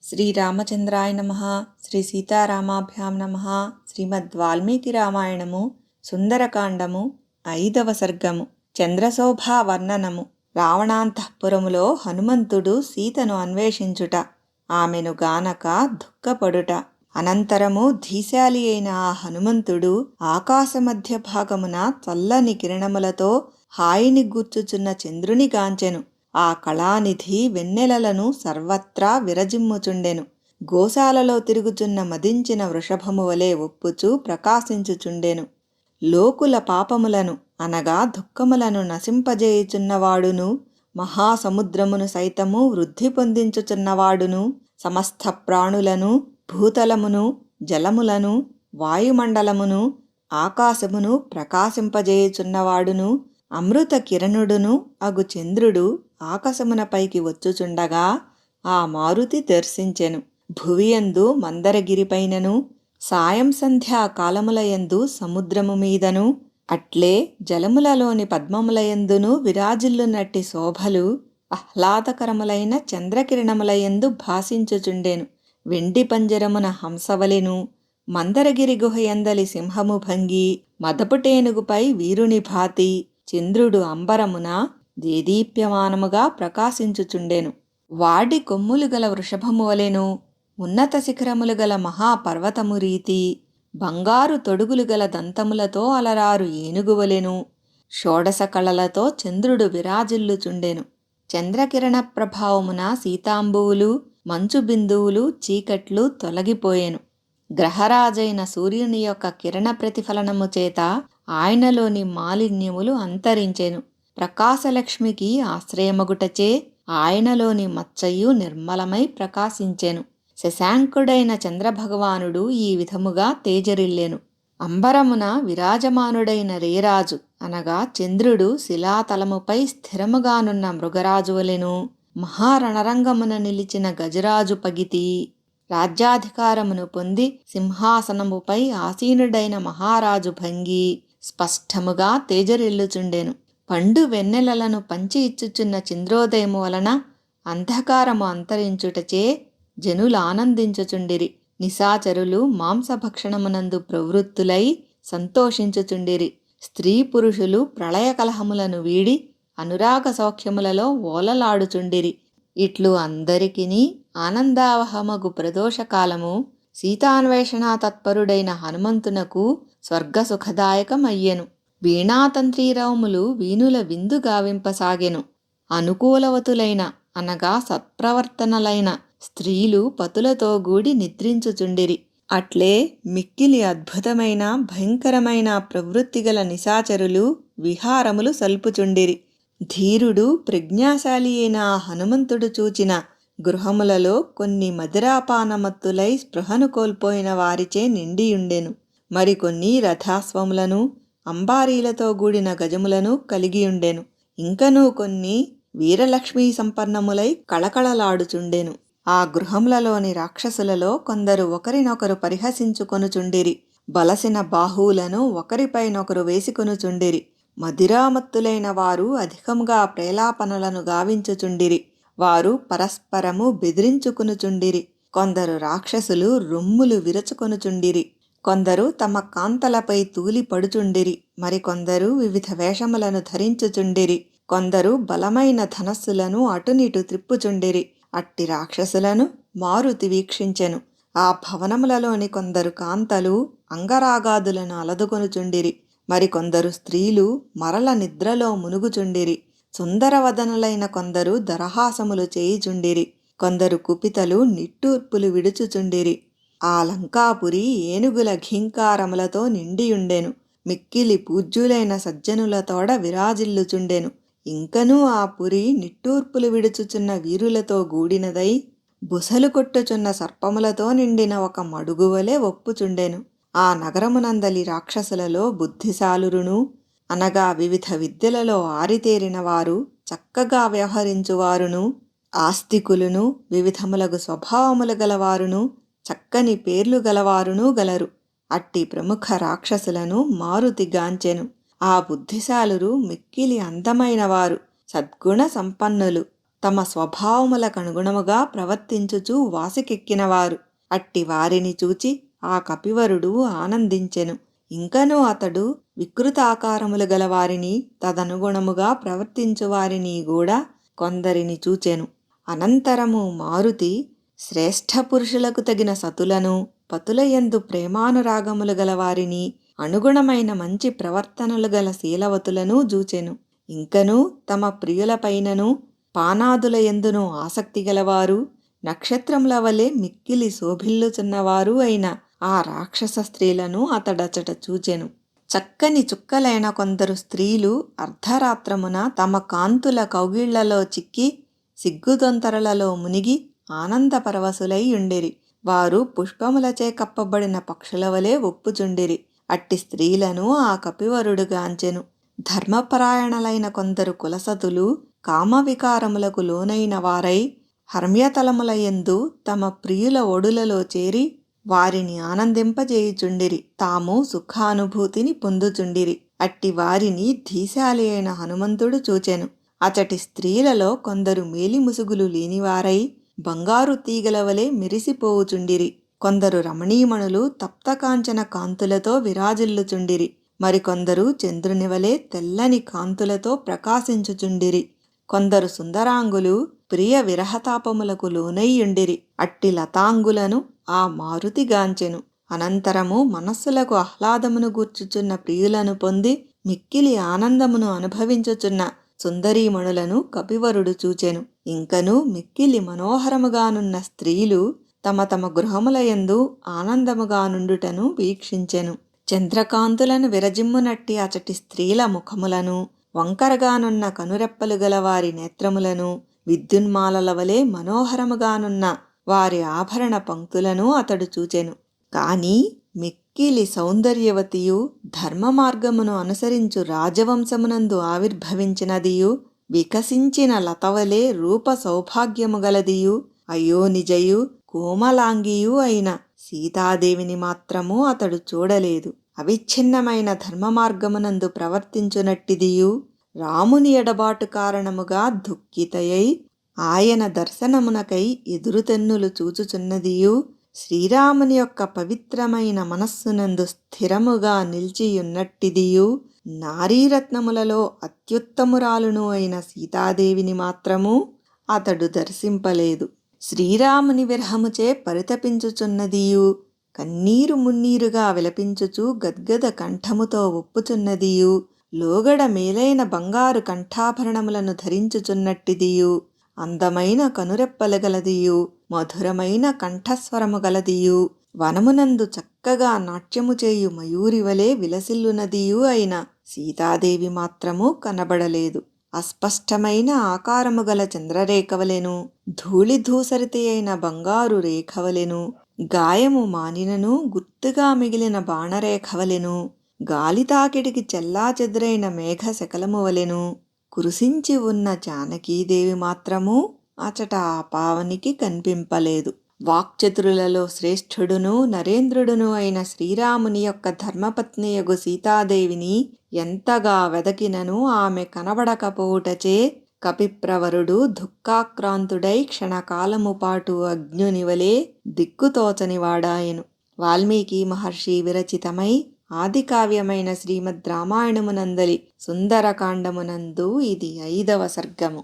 శ్రీరామచంద్రాయ నమః. శ్రీ సీతారామాభ్యాం నమః. శ్రీమద్వాల్మీకి రామాయణము సుందరకాండము 5వ సర్గము. చంద్రశోభా వర్ణనము. రావణాంతఃపురములో హనుమంతుడు సీతను అన్వేషించుట, ఆమెను గానక దుఃఖపడుట. అనంతరము ధీశాలి అయిన ఆ హనుమంతుడు ఆకాశమధ్య భాగమున చల్లని కిరణములతో హాయిని గూర్చుచున్న చంద్రుని గాంచెను. ఆ కళానిధి వెన్నెలలను సర్వత్రా విరజిమ్ముచుండెను. గోశాలలో తిరుగుచున్న మదించిన వృషభము వలె ఒప్పుచూ ప్రకాశించుచుండెను. లోకుల పాపములను అనగా దుఃఖములను నశింపజేయుచున్నవాడును, మహాసముద్రమును సైతము వృద్ధి పొందించుచున్నవాడును, సమస్త ప్రాణులను, భూతలమును, జలములను, వాయుమండలమును, ఆకాశమును ప్రకాశింపజేయుచున్నవాడును, అమృత కిరణుడును అగు చంద్రుడు ఆకాశమున పైకి వచ్చుచుండగా ఆ మారుతి దర్శించెను. భువియందు మందరగిరిపైనను, సాయం సంధ్యా కాలములయందు సముద్రము మీదను, అట్లే జలములలోని పద్మములయందును విరాజిల్లునట్టి శోభలు ఆహ్లాదకరములైన చంద్రకిరణములయందు భాసించుచుండెను. వెండి పంజరమున హంసవలెను, మందరగిరి గుహయందలి సింహము భంగి, మదపుటేనుగుపై వీరుని భాతి చంద్రుడు అంబరమున దేదీప్యమానముగా ప్రకాశించుచుండెను. వాడి కొమ్ములు గల వృషభము వలెను, ఉన్నత శిఖరములు గల మహాపర్వతము రీతి, బంగారు తొడుగులు గల దంతములతో అలరారు ఏనుగువలెను, షోడశ కళలతో చంద్రుడు విరాజిల్లుచుండెను. చంద్రకిరణ ప్రభావమున సీతాంబువులు, మంచు బిందువులు, చీకట్లు తొలగిపోయెను. గ్రహరాజైన సూర్యుని యొక్క కిరణ ప్రతిఫలనము చేత ఆయనలోని మాలిన్యములు అంతరించెను. ప్రకాశలక్ష్మికి ఆశ్రయమగుటచే ఆయనలోని మచ్చయు నిర్మలమై ప్రకాశించెను. శశాంకుడైన చంద్రభగవానుడు ఈ విధముగా తేజరిల్లెను. అంబరమున విరాజమానుడైన రేరాజు అనగా చంద్రుడు శిలాతలముపై స్థిరముగానున్న మృగరాజు వలెను, మహారణరంగమున నిలిచిన గజరాజు పగితి, రాజ్యాధికారమును పొంది సింహాసనముపై ఆసీనుడైన మహారాజు భంగి స్పష్టముగా తేజరిల్లుచుండెను. పండు వెన్నెలలను పంచి ఇచ్చుచున్న చంద్రోదయము వలన అంధకారము అంతరించుటచే జనులు ఆనందించుచుండిరి. నిశాచరులు మాంసభక్షణమునందు ప్రవృత్తులై సంతోషించుచుండిరి. స్త్రీ పురుషులు ప్రళయ కలహములను వీడి అనురాగ సౌఖ్యములలో ఓలలాడుచుండిరి. ఇట్లు అందరికిని ఆనందావహమగు ప్రదోషకాలము సీతాన్వేషణ తత్పరుడైన హనుమంతునకు స్వర్గసుఖదాయకమయ్యెను. వీణాతంత్రీరవములు వీణుల విందు గావింపసాగెను. అనుకూలవతులైన అనగా సత్ప్రవర్తనలైన స్త్రీలు పతులతో గూడి నిద్రించుచుండిరి. అట్లే మిక్కిలి అద్భుతమైన భయంకరమైన ప్రవృత్తిగల నిశాచరులు విహారములు సల్పుచుండిరి. ధీరుడు ప్రజ్ఞాశాలి అయిన హనుమంతుడు చూచిన గృహములలో కొన్ని మదిరాపానమత్తులై స్పృహను కోల్పోయిన వారిచే నిండియుండెను. మరికొన్ని రథాశ్వములను, అంబారీలతో గూడిన గజములను కలిగియుండెను. ఇంకనూ కొన్ని వీరలక్ష్మీ సంపన్నములై కళకళలాడుచుండెను. ఆ గృహములలోని రాక్షసులలో కొందరు ఒకరినొకరు పరిహసించుకొనుచుండిరి. బలసిన బాహువులను ఒకరిపైనొకరు వేసుకొనుచుండిరి. మదిరామత్తులైన వారు అధికముగా ప్రేలాపనలను గావించుచుండిరి. వారు పరస్పరము బెదిరించుకొనుచుండిరి. కొందరు రాక్షసులు రొమ్ములు విరచుకొనుచుండిరి. కొందరు తమ కాంతలపై తూలి పడుచుండిరి. మరికొందరు వివిధ వేషములను ధరించుచుండిరి. కొందరు బలమైన ధనస్సులను అటునిటు త్రిప్పుచుండిరి. అట్టి రాక్షసులను మారుతి వీక్షించెను. ఆ భవనములలోని కొందరు కాంతలు అంగరాగాదులను అలదుకొనుచుండిరి. మరికొందరు స్త్రీలు మరల నిద్రలో మునుగుచుండిరి. సుందరవదనులైన కొందరు దరహాసములు చేయుచుండిరి. కొందరు కుపితలు నిట్టూర్పులు విడుచుచుండిరి. ఆ లంకాపురి ఏనుగుల ఘీంకారములతో నిండియుండెను. మిక్కిలి పూజ్యులైన సజ్జనులతోడ విరాజిల్లుచుండెను. ఇంకనూ ఆ పురి నిట్టూర్పులు విడుచుచున్న వీరులతో గూడినదై బుసలు కొట్టుచున్న సర్పములతో నిండిన ఒక మడుగువలే ఒప్పుచుండెను. ఆ నగరమునందలి రాక్షసులలో బుద్ధిశాలురును అనగా వివిధ విద్యలలో ఆరితేరిన వారు, చక్కగా వ్యవహరించువారును, ఆస్తికులును, వివిధములగు స్వభావములు గలవారును, చక్కని పేర్లు గలవారును గలరు. అట్టి ప్రముఖ రాక్షసులను మారుతి గాంచెను. ఆ బుద్ధిశాలురు మిక్కిలి అందమైన వారు, సద్గుణ సంపన్నులు. తమ స్వభావములకనుగుణముగా ప్రవర్తించుచూ వాసికెక్కినవారు. అట్టి వారిని చూచి ఆ కపివరుడు ఆనందించెను. ఇంకనూ అతడు వికృతాకారములు గలవారిని, తదనుగుణముగా ప్రవర్తించువారిని కూడా కొందరిని చూచెను. అనంతరము మారుతి శ్రేష్ఠ పురుషులకు తగిన సతులను, పతులయందు ప్రేమానురాగములు గలవారిని, అనుగుణమైన మంచి ప్రవర్తనలు గల శీలవతులను జూచెను. ఇంకనూ తమ ప్రియులపైనను పానాదుల యందును ఆసక్తి గలవారు, నక్షత్రముల వలె మిక్కిలి శోభిల్లుచున్నవారు అయిన ఆ రాక్షస స్త్రీలను అతడచట చూచెను. చక్కని చుక్కలైన కొందరు స్త్రీలు అర్ధరాత్రమున తమ కాంతుల కౌగిళ్లలో చిక్కి సిగ్గుదొంతరలలో మునిగి ఆనందపరవశులై యుండిరి. వారు పుష్పములచే కప్పబడిన పక్షుల వలె ఒప్పుచుండిరి. అట్టి స్త్రీలను ఆ కపివరుడు గాంచెను. ధర్మపరాయణలైన కొందరు కులసతులు కామవికారములకు లోనైన వారై హర్మ్యతలములయందు తమ ప్రియుల ఒడులలో చేరి వారిని ఆనందింపజేయుచుండిరి. తాము సుఖానుభూతిని పొందుచుండిరి. అట్టి వారిని ధీశాలి అయిన హనుమంతుడు చూచెను. అచటి స్త్రీలలో కొందరు మేలిముసుగులు లేనివారై బంగారు తీగల వలె మెరిసిపోవుచుండిరి. కొందరు రమణీమణులు తప్తకాంచన కాంతులతో విరాజిల్లుచుండిరి. మరికొందరు చంద్రుని వలె తెల్లని కాంతులతో ప్రకాశించుచుండిరి. కొందరు సుందరాంగులు ప్రియ విరహతాపములకు లోనైయుండిరి. అట్టి లతాంగులను ఆ మారుతిగాంచెను. అనంతరము మనస్సులకు ఆహ్లాదమును గూర్చుచున్న ప్రియులను పొంది మిక్కిలి ఆనందమును అనుభవించుచున్న సుందరీమణులను కపివరుడు చూచెను. ఇంకనూ మిక్కిలి మనోహరముగానున్న స్త్రీలు తమ తమ గృహములయందు ఆనందముగా నుండుటను వీక్షించెను. చంద్రకాంతులను విరజిమ్మునట్టి అచటి స్త్రీల ముఖములను, వంకరగానున్న కనురెప్పలు గల వారి నేత్రములను, విద్యున్మాలల వలె మనోహరముగానున్న వారి ఆభరణ పంక్తులను అతడు చూచెను. కాని మిక్కిలి సౌందర్యవతియు ధర్మ మార్గమును అనుసరించు రాజవంశమునందు ఆవిర్భవించినదియు, వికసించిన లతవలే రూప సౌభాగ్యము గలదియు, అయోనిజయు కోమలాంగియు అయిన సీతాదేవిని మాత్రము అతడు చూడలేదు. అవిచ్ఛిన్నమైన ధర్మ మార్గమునందు ప్రవర్తించునట్టిదియు, రాముని ఎడబాటు కారణముగా దుఃఖితయై ఆయన దర్శనమునకై ఎదురుతెన్నులు చూచుచున్నదియు, శ్రీరాముని యొక్క పవిత్రమైన మనస్సునందు స్థిరముగా నిలిచియున్నట్టిదియు, నారీరత్నములలో అత్యుత్తమురాలును అయిన సీతాదేవిని మాత్రము అతడు దర్శింపలేదు. శ్రీరాముని విరహముచే పరితపించుచున్నదియు, కన్నీరు మున్నీరుగా విలపించుచు గద్గద కంఠముతో ఒప్పుచున్నదియు, లోగడ మేలైన బంగారు కంఠాభరణములను ధరించుచున్నట్టిదియు, అందమైన కనురెప్పలు గలదియు, మధురమైన కంఠస్వరము గలదియు, వనమునందు చక్కగా నాట్యము చేయు మయూరి వలె విలసిల్లునదియు అయిన సీతాదేవి మాత్రము కనబడలేదు. అస్పష్టమైన ఆకారము గల చంద్రరేఖవలెను, ధూళిధూసరితి అయిన బంగారు రేఖవలెను, గాయము మానినను గుర్తుగా మిగిలిన బాణరేఖవలెను, గాలితాకిడికి చెల్లా చెదురైన మేఘ శకలము వలెను కురిసించి ఉన్న జానకీదేవి మాత్రము అచట ఆ పావనికి కనిపింపలేదు. వాక్చతురులలో శ్రేష్ఠుడును నరేంద్రుడును అయిన శ్రీరాముని యొక్క ధర్మపత్నియగు సీతాదేవిని ఎంతగా వెదకినను ఆమె కనబడకపోవుటచే కపిప్రవరుడు దుఃఖాక్రాంతుడై క్షణకాలము పాటు అజ్ఞునివలే దిక్కుతోచనివాడాయెను. వాల్మీకి మహర్షి విరచితమై ఆదికావ్యమైన శ్రీమద్ రామాయణమునందలి సుందరకాండమునందు ఇది 5వ సర్గము.